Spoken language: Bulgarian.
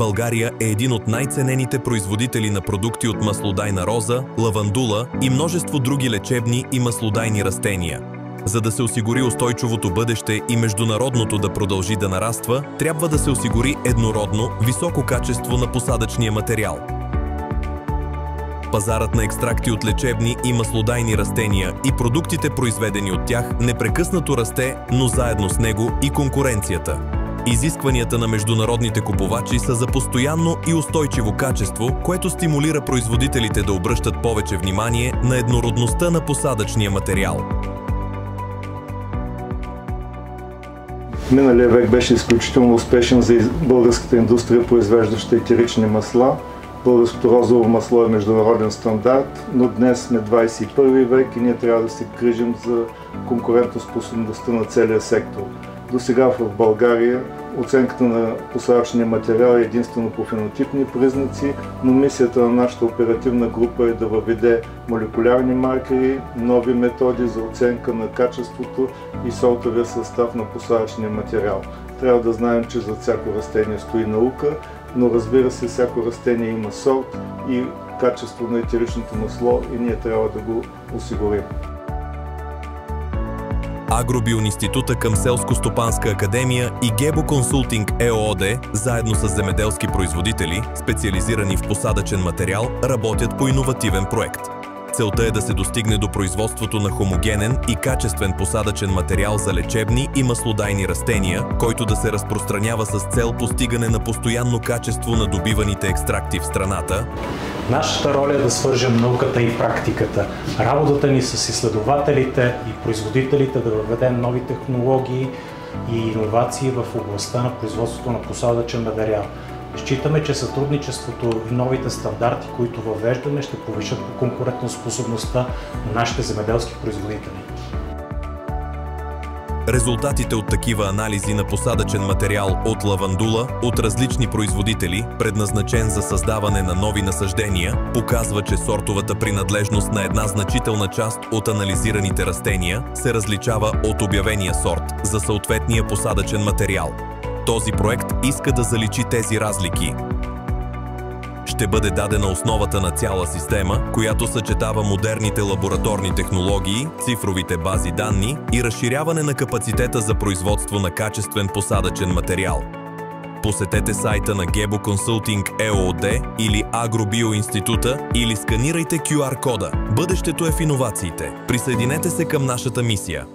България е един от най-ценените производители на продукти от маслодайна роза, лавандула и множество други лечебни и маслодайни растения. За да се осигури устойчивото бъдеще и международното да продължи да нараства, трябва да се осигури еднородно, високо качество на посадъчния материал. Пазарът на екстракти от лечебни и маслодайни растения и продуктите, произведени от тях, непрекъснато расте, но заедно с него и конкуренцията. Изискванията на международните купувачи са за постоянно и устойчиво качество, което стимулира производителите да обръщат повече внимание на еднородността на посадъчния материал. Миналия век беше изключително успешен за българската индустрия, произвеждаща етерични масла. Българското розово масло е международен стандарт, но днес сме 21 век и ние трябва да се грижим за конкурентоспособността на целия сектор. До сега в България оценката на посадъчния материал е единствено по фенотипни признаци, но мисията на нашата оперативна група е да въведе молекулярни маркери, нови методи за оценка на качеството и сортовия състав на посадъчния материал. Трябва да знаем, че за всяко растение стои наука, но разбира се, всяко растение има сорт и качество на етеричното масло и ние трябва да го осигурим. Агробионинститута към Селско-стопанска академия и Гебо Консултинг ЕООД, заедно с земеделски производители, специализирани в посадъчен материал, работят по иновативен проект. Целта е да се достигне до производството на хомогенен и качествен посадъчен материал за лечебни и маслодайни растения, който да се разпространява с цел постигане на постоянно качество на добиваните екстракти в страната. Нашата роля е да свържем науката и практиката. Работата ни с изследователите и производителите да въведем нови технологии и иновации в областта на производството на посадъчен материал. Считаме, че сътрудничеството и новите стандарти, които въвеждаме, ще повишат конкурентоспособността на нашите земеделски производители. Резултатите от такива анализи на посадъчен материал от лавандула от различни производители, предназначен за създаване на нови насаждения, показва, че сортовата принадлежност на една значителна част от анализираните растения се различава от обявения сорт за съответния посадъчен материал. Този проект иска да заличи тези разлики. Ще бъде дадена основата на цяла система, която съчетава модерните лабораторни технологии, цифровите бази данни и разширяване на капацитета за производство на качествен посадъчен материал. Посетете сайта на Гебо Консултинг ЕООД или Агробионинститута или сканирайте QR кода. Бъдещето е в иновациите. Присъединете се към нашата мисия.